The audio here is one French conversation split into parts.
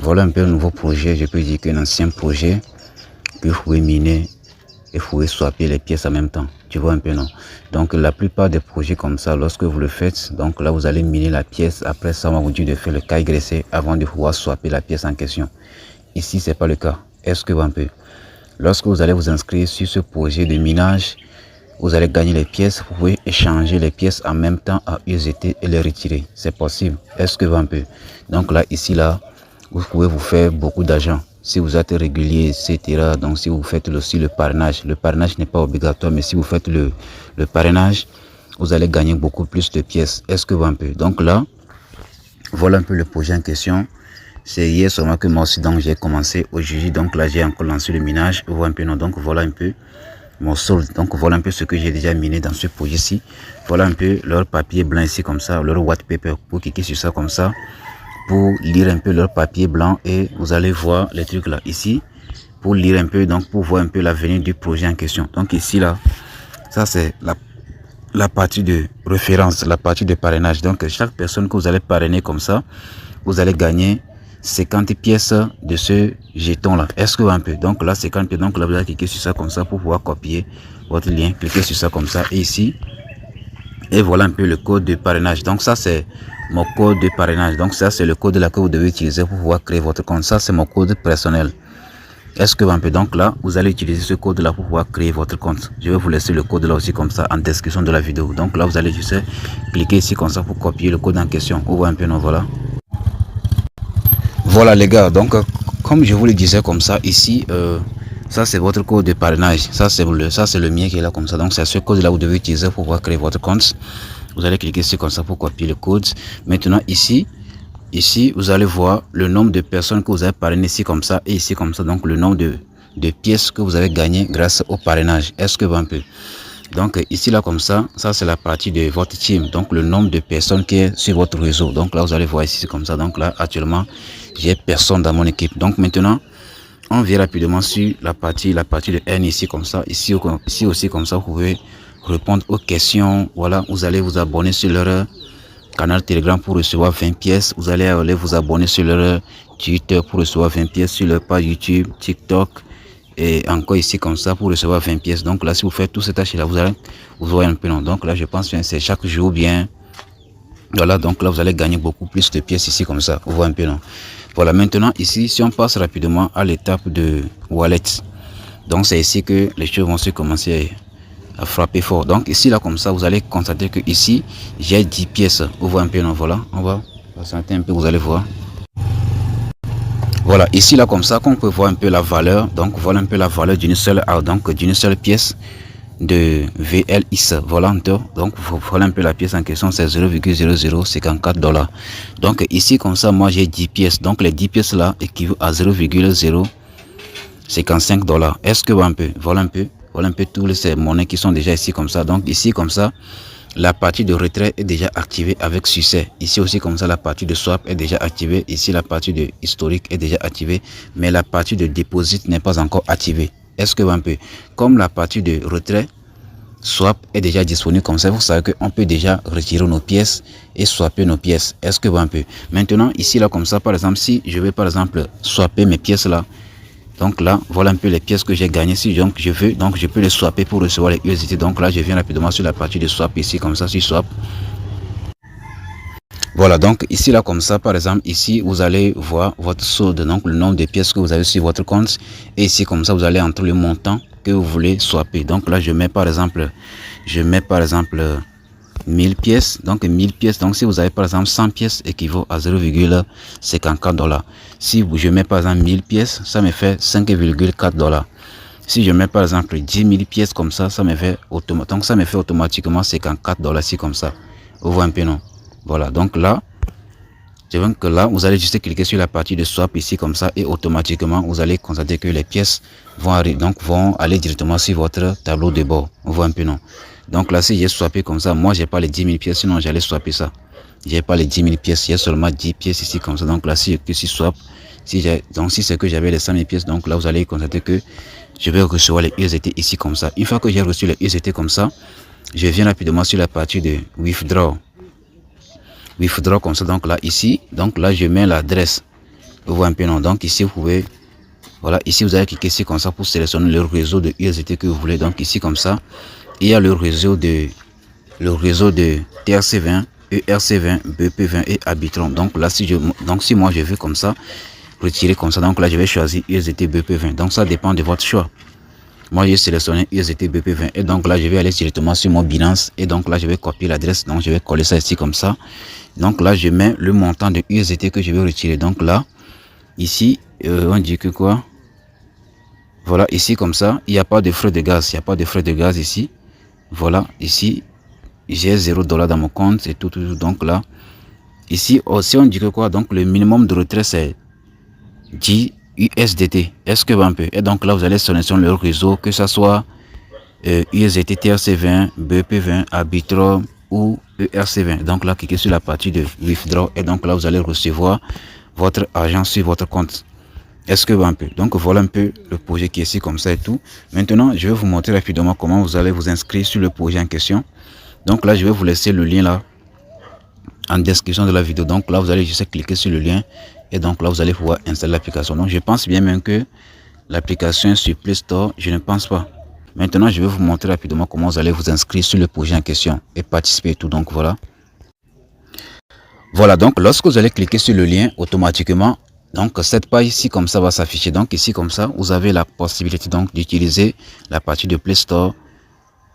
voilà un peu un nouveau projet. Je peux dire qu'un ancien projet que vous pouvez miner et vous pouvez swapper les pièces en même temps. Tu vois un peu, non? Donc la plupart des projets comme ça, lorsque vous le faites, donc là vous allez miner la pièce. Après ça, on va vous dire de faire le KYC avant de pouvoir swapper la pièce en question. Ici, c'est pas le cas. Est-ce que un peu? Lorsque vous allez vous inscrire sur ce projet de minage, vous allez gagner les pièces. Vous pouvez échanger les pièces en même temps à USDT et les retirer. C'est possible. Est-ce que un peu? Donc là, ici, là, vous pouvez vous faire beaucoup d'argent. Si vous êtes régulier, etc. Donc si vous faites aussi le parrainage n'est pas obligatoire, mais si vous faites le parrainage, vous allez gagner beaucoup plus de pièces. Est-ce que un peu? Donc là, voilà un peu le projet en question. C'est hier seulement que moi aussi, donc j'ai commencé aujourd'hui. Donc là, j'ai encore lancé le minage. Vous voyez un peu, non? Donc voilà un peu mon solde. Donc voilà un peu ce que j'ai déjà miné dans ce projet-ci. Voilà un peu leur papier blanc ici comme ça, leur white paper. Pour cliquer sur ça comme ça, pour lire un peu leur papier blanc, et vous allez voir les trucs là ici pour lire un peu, donc pour voir un peu l'avenir du projet en question. Donc ici là, ça c'est la partie de référence, la partie de parrainage. Donc chaque personne que vous allez parrainer comme ça, vous allez gagner 50 pièces de ce jeton là. Est-ce que un peu? Donc là 50 pièces, donc là vous allez cliquer sur ça comme ça pour pouvoir copier votre lien. Cliquez sur ça comme ça, et ici, et voilà un peu le code de parrainage. Donc ça c'est mon code de parrainage. Donc ça c'est le code là que vous devez utiliser pour pouvoir créer votre compte. Ça c'est mon code personnel. Est-ce que un peu? Donc là vous allez utiliser ce code là pour pouvoir créer votre compte. Je vais vous laisser le code là aussi comme ça en description de la vidéo. Donc là vous allez juste cliquer ici comme ça pour copier le code en question. Vous voyez un peu, non? Voilà. Voilà les gars, donc comme je vous le disais comme ça ici, ça c'est votre code de parrainage. Ça c'est le mien qui est là comme ça. Donc c'est ce code là que vous devez utiliser pour pouvoir créer votre compte. Vous allez cliquer ici comme ça pour copier le code. Maintenant ici vous allez voir le nombre de personnes que vous avez parrainé ici comme ça, et ici comme ça, donc le nombre de pièces que vous avez gagné grâce au parrainage. Est-ce que un peu? Donc ici là comme ça c'est la partie de votre team, donc le nombre de personnes qui est sur votre réseau. Donc là vous allez voir ici comme ça. Donc là actuellement j'ai personne dans mon équipe. Donc maintenant on vient rapidement sur la partie de N ici comme ça. Ici aussi comme ça vous pouvez répondre aux questions. Voilà, vous allez vous abonner sur leur canal Telegram pour recevoir 20 pièces. Vous allez aller vous abonner sur leur Twitter pour recevoir 20 pièces, sur leur page YouTube, TikTok, et encore ici comme ça pour recevoir 20 pièces. Donc là si vous faites tout ces tâches là, vous voyez un peu, non? Donc là je pense que c'est chaque jour bien. Voilà, donc là vous allez gagner beaucoup plus de pièces ici comme ça. Vous voyez un peu, non? Voilà, maintenant ici si on passe rapidement à l'étape de wallet, donc c'est ici que les choses vont se commencer à frapper fort. Donc ici là comme ça vous allez constater que ici j'ai 10 pièces. Vous voyez un peu, non? Voilà, on va patienter un peu, vous allez voir. Voilà, ici là comme ça qu'on peut voir un peu la valeur. Donc voilà un peu la valeur d'une seule pièce de VLX. Voilà, donc voilà un peu la pièce en question, c'est 0,0054 $. Donc ici comme ça moi j'ai 10 pièces. Donc les 10 pièces là équivaut à 0,055 $. Est-ce que un peu? Voilà un peu toutes ces monnaies qui sont déjà ici comme ça. Donc ici comme ça la partie de retrait est déjà activée avec succès. Ici aussi comme ça la partie de swap est déjà activée. Ici la partie de historique est déjà activée, mais la partie de deposit n'est pas encore activée. Est-ce que un peu? Comme la partie de retrait swap est déjà disponible comme ça, vous savez qu'on peut déjà retirer nos pièces et swapper nos pièces. Est-ce que un peu? Maintenant ici là comme ça, par exemple si je vais par exemple swapper mes pièces là, donc là voilà un peu les pièces que j'ai gagnées. Si donc je veux, donc je peux les swapper pour recevoir les USDT. Donc là je viens rapidement sur la partie de swap ici comme ça, sur swap. Voilà, donc ici là comme ça par exemple, ici vous allez voir votre solde, donc le nombre de pièces que vous avez sur votre compte, et ici comme ça vous allez entrer le montant que vous voulez swapper. Donc là je mets par exemple 1000 pièces. Donc 1000 pièces, donc si vous avez par exemple 100 pièces équivaut à 0,54 $. Si je mets par exemple 1000 pièces, ça me fait 5,4 $. Si je mets par exemple 10 000 pièces comme ça, ça me fait automatiquement 54 $ ici comme ça. Vous voyez un peu, non? Voilà, donc là je veux que là vous allez juste cliquer sur la partie de swap ici comme ça, et automatiquement vous allez constater que les pièces vont aller directement sur votre tableau de bord. Vous voyez un peu, non? Donc là si j'ai swappé comme ça, moi j'ai pas les 10 000 pièces, sinon j'allais swapper ça. J'ai pas les 10 000 pièces, il y a seulement 10 pièces ici comme ça. Donc là si swap, si c'est que j'avais les 100 000 pièces, donc là vous allez constater que je vais recevoir les USDT ici comme ça. Une fois que j'ai reçu les USDT comme ça, je viens rapidement sur la partie de withdraw comme ça. Donc là ici, donc là je mets l'adresse Vous voyez un peu, non? Donc ici, vous pouvez, voilà, ici, vous allez cliquer ici comme ça pour sélectionner le réseau de USDT que vous voulez. Donc ici, comme ça, il y a le réseau de TRC20, ERC20, BP20 et Arbitrum. Donc là, si moi je veux comme ça, retirer comme ça, donc là, je vais choisir USDT BP20. Donc ça dépend de votre choix. Moi, j'ai sélectionné USDT BP20 et donc là, je vais aller directement sur mon Binance et donc là, je vais copier l'adresse. Donc, je vais coller ça ici comme ça. Donc là, je mets le montant de USDT que je vais retirer. Donc là, ici, on dit que quoi? Voilà, ici comme ça, il n'y a pas de frais de gaz. Il n'y a pas de frais de gaz ici. Voilà, ici, j'ai $0 dans mon compte et tout. Donc là, ici aussi, on dit que quoi? Donc le minimum de retrait, c'est 10 USDT. Est-ce que un peu? Et donc là, vous allez sélectionner le réseau, que ce soit USDT TRC20, BP20, Arbitrum ou ERC20. Donc là, cliquez sur la partie de Withdraw et donc là, vous allez recevoir votre argent sur votre compte. Est-ce que un peu? Donc voilà un peu le projet qui est ici comme ça et tout. Maintenant, je vais vous montrer rapidement comment vous allez vous inscrire sur le projet en question. Donc là, je vais vous laisser le lien là en description de la vidéo. Donc là, vous allez juste cliquer sur le lien et donc là, vous allez pouvoir installer l'application. Donc je pense bien même que l'application sur Play Store, je ne pense pas. Maintenant, je vais vous montrer rapidement comment vous allez vous inscrire sur le projet en question et participer et tout. Donc voilà. Voilà, donc lorsque vous allez cliquer sur le lien, automatiquement, donc cette page ici comme ça va s'afficher. Donc ici comme ça, vous avez la possibilité donc d'utiliser la partie de Play Store,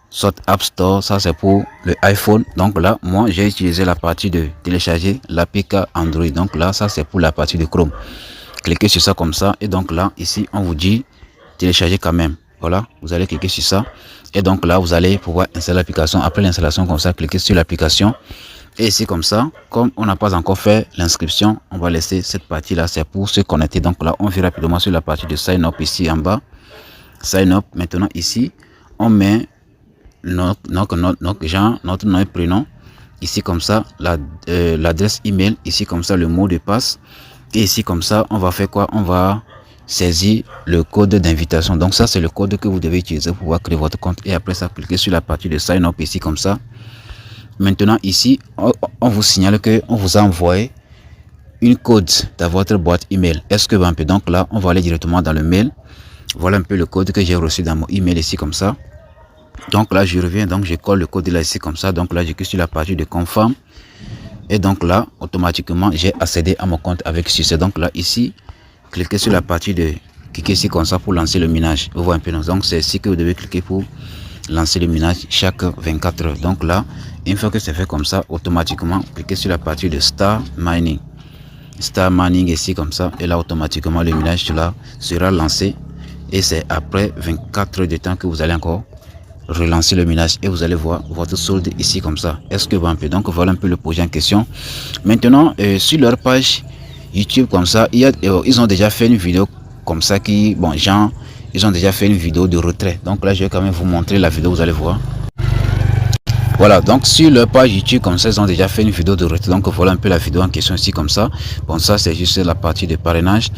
soit App Store, ça c'est pour le iPhone. Donc là, moi j'ai utilisé la partie de télécharger l'APK Android. Donc là, ça c'est pour la partie de Chrome. Cliquez sur ça comme ça et donc là, ici on vous dit télécharger quand même. Voilà, vous allez cliquer sur ça et donc là vous allez pouvoir installer l'application. Après l'installation comme ça, cliquez sur l'application et ici comme ça, comme on n'a pas encore fait l'inscription, on va laisser cette partie là, c'est pour se connecter. Donc là on vient rapidement sur la partie de sign up ici en bas, sign up. Maintenant ici on met notre nom et prénom ici comme ça, l'adresse email ici comme ça, le mot de passe et ici comme ça on va faire quoi? On va saisir le code d'invitation. Donc ça c'est le code que vous devez utiliser pour pouvoir créer votre compte et après ça cliquez sur la partie de sign up ici comme ça. Maintenant ici on vous signale que on vous a envoyé une code dans votre boîte email. Est-ce que un peu? Donc là on va aller directement dans le mail. Voilà un peu le code que j'ai reçu dans mon email ici comme ça. Donc là je reviens, donc je colle le code là ici comme ça. Donc là je clique sur la partie de confirm et donc là automatiquement j'ai accédé à mon compte avec succès. Donc là ici cliquez sur la partie de cliquez ici comme ça pour lancer le minage. Vous voyez un peu, donc c'est ici que vous devez cliquer pour lancer le minage chaque 24 heures. Donc là, une fois que c'est fait comme ça, automatiquement cliquez sur la partie de Start Mining. Start Mining ici comme ça et là automatiquement le minage là sera lancé et c'est après 24 heures de temps que vous allez encore relancer le minage et vous allez voir votre solde ici comme ça. Est-ce que vous un peu? Donc voilà un peu le projet en question. Maintenant sur leur page YouTube comme ça, ils ont déjà fait une vidéo comme ça qui, bon, genre, ils ont déjà fait une vidéo de retrait. Donc là, je vais quand même vous montrer la vidéo, vous allez voir. Voilà, donc sur leur page YouTube comme ça, ils ont déjà fait une vidéo de retrait. Donc voilà un peu la vidéo en question ici comme ça. Bon, ça c'est juste la partie de parrainage.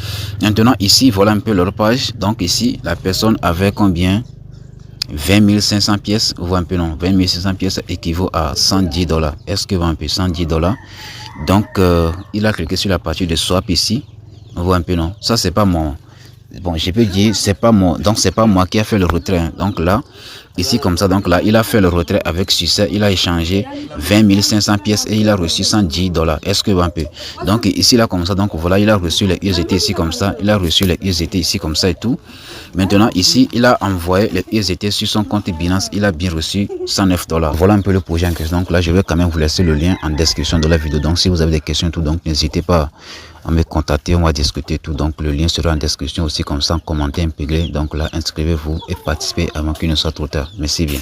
Maintenant ici, voilà un peu leur page. Donc ici, la personne avait combien? 20 500 pièces, ou un peu non, 20 500 pièces équivaut à $110. Est-ce que vous un peu $110? Donc il a cliqué sur la partie de swap ici. On voit un peu non, ça c'est pas mon, bon je peux dire c'est pas mon, donc c'est pas moi qui a fait le retrait, hein. Donc là ici comme ça, donc là il a fait le retrait avec succès, il a échangé 20 500 pièces et il a reçu $110. Est-ce que un peu? Donc ici là comme ça, donc voilà, il a reçu les USDT ici comme ça, il a reçu les USDT ici comme ça et tout. Maintenant ici il a envoyé les USDT sur son compte Binance, il a bien reçu $109. Voilà un peu le projet en question. Donc là je vais quand même vous laisser le lien en description de la vidéo. Donc si vous avez des questions tout, donc n'hésitez pas à me contacter, on va discuter tout. Donc le lien sera en description aussi comme ça, commenter, imprimer. Donc là inscrivez-vous et participez avant qu'il ne soit trop tard. Merci bien.